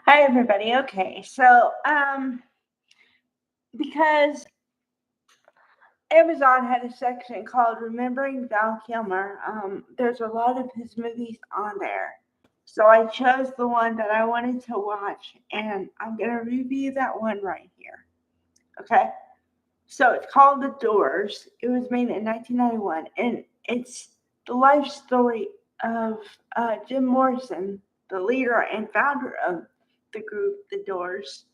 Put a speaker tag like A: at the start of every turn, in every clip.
A: Hi, everybody. Okay, so because Amazon had a section called "Remembering Val Kilmer," there's a lot of his movies on there. So I chose the one that I wanted to watch, and I'm gonna review that one right here. Okay, so it's called The Doors. It was made in 1991, and it's the life story of Jim Morrison, the leader and founder of the group The Doors,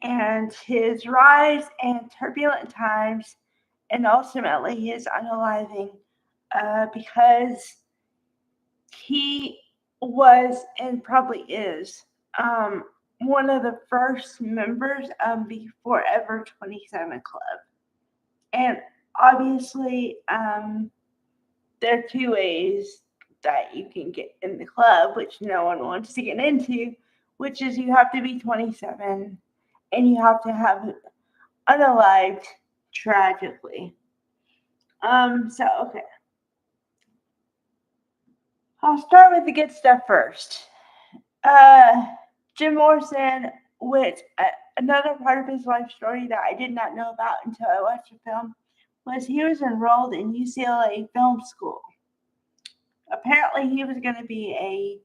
A: and his rise and turbulent times, and ultimately his unaliving, because he was and probably is um, one of the first members of the Forever 27 Club. And obviously, there are two ways that you can get in the club, which no one wants to get into, which is you have to be 27 and you have to have unalived tragically. Okay. I'll start with the good stuff first. Uh, Jim Morrison, which another part of his life story that I did not know about until I watched the film, was he was enrolled in UCLA Film School. Apparently, he was going to be a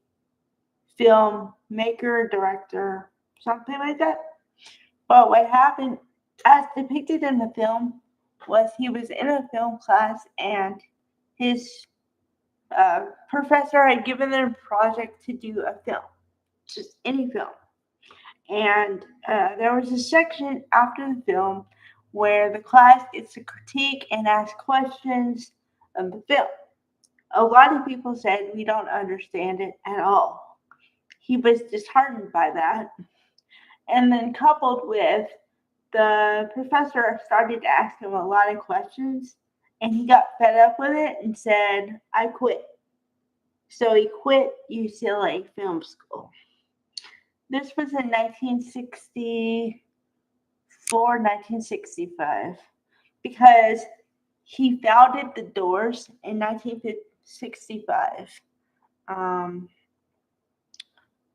A: filmmaker, director, something like that. But what happened, as depicted in the film, was he was in a film class and his professor had given them a project to do a film, just any film. And there was a section after the film where the class gets to critique and ask questions of the film. A lot of people said we don't understand it at all. He was disheartened by that. And then, coupled with the professor started to ask him a lot of questions, and he got fed up with it and said, I quit. So he quit UCLA Film School. This was in 1964, 1965, because he founded the Doors in 1965, um,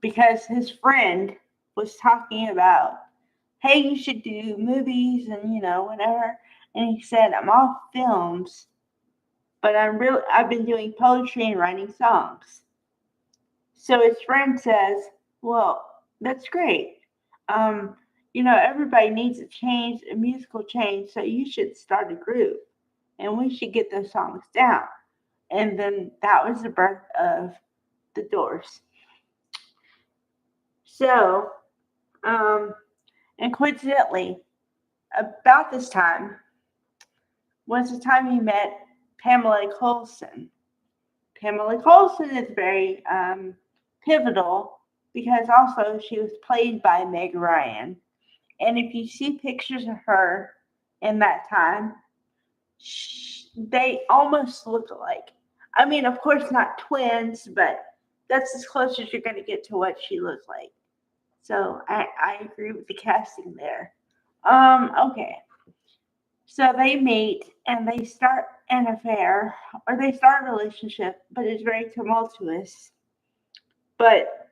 A: because his friend was talking about, hey, you should do movies and, whatever. And he said, I'm off films, but I've been doing poetry and writing songs. So his friend says, well, that's great. Um, everybody needs a musical change, so you should start a group and we should get those songs down. And then that was the birth of the Doors. So, um, and coincidentally, about this time was the time he met Pamela Coulson. Pamela Coulson is very pivotal because also she was played by Meg Ryan. And if you see pictures of her in that time, they almost look alike. I mean, of course, not twins, but that's as close as you're going to get to what she looks like. So I agree with the casting there. Okay. So they meet and they start an affair, or they start a relationship, but it's very tumultuous. But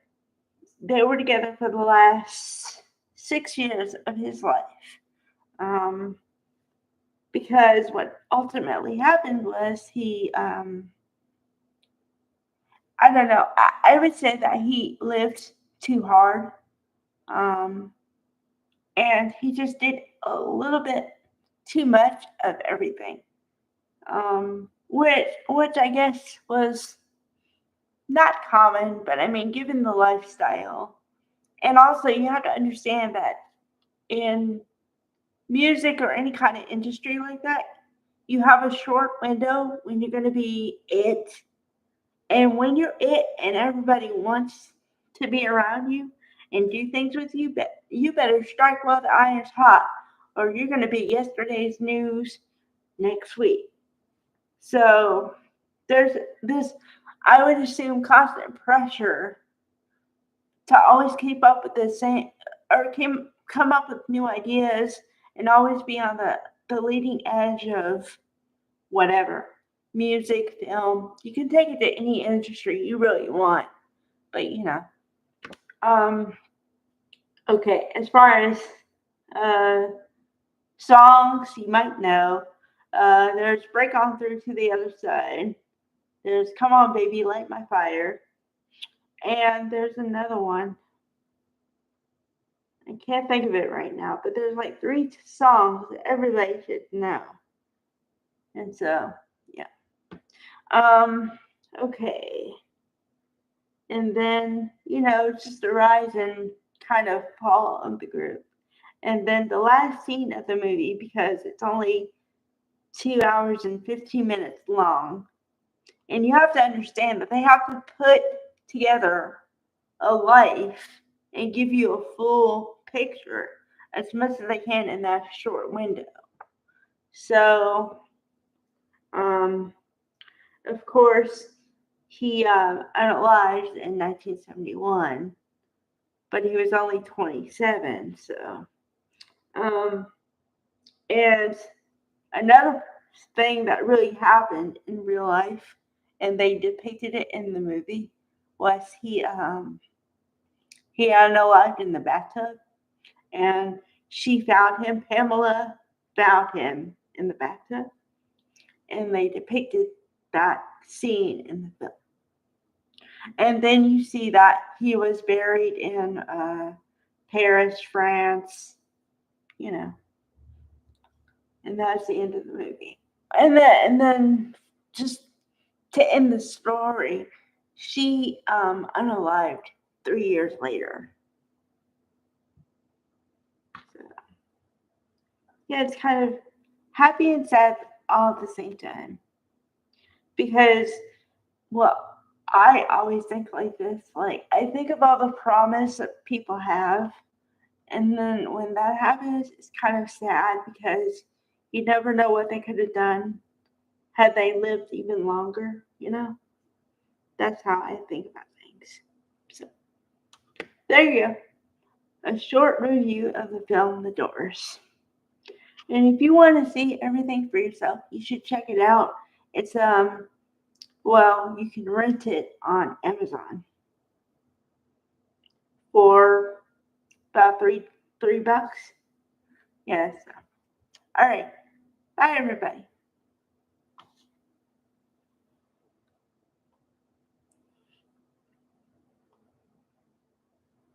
A: they were together for the last 6 years of his life. Um, because what ultimately happened was I don't know, I would say that he lived too hard. Um, and he just did a little bit too much of everything. Which I guess was not common, but I mean, given the lifestyle, and also you have to understand that in music or any kind of industry like that, you have a short window when you're going to be it, and when you're it, and everybody wants to be around you and do things with you, but you better strike while the iron's hot, or you're going to be yesterday's news next week. So there's this, I would assume, constant pressure to always keep up with the same, or come up with new ideas and always be on the leading edge of whatever music, film. You can take it to any industry you really want, but Okay, as far as songs you might know, there's Break On Through to the Other Side. There's Come On Baby, Light My Fire. And there's another one. I can't think of it right now, but there's like 3 songs that everybody should know. And so, yeah. Okay. And then, just a rise and kind of fall of the group. And then the last scene of the movie, because it's only 2 hours and 15 minutes long. And you have to understand that they have to put together a life and give you a full picture as much as they can in that short window. So, of course, he unalived in 1971, but he was only 27. So, and another thing that really happened in real life, and they depicted it in the movie, was he unalived in the bathtub, and she found him. Pamela found him in the bathtub, and they depicted that scene in the film. And then you see that he was buried in Paris, France, and that's the end of the movie. And then just to end the story, she unalived 3 years later. So, yeah, it's kind of happy and sad all at the same time. Because, well, I always think like this. Like, I think of all the promise that people have. And then when that happens, it's kind of sad because you never know what they could have done had they lived even longer, That's how I think about things. So, there you go. A short review of the film The Doors. And if you want to see everything for yourself, you should check it out. It's you can rent it on Amazon for about $3. Yes. All right. Bye, everybody.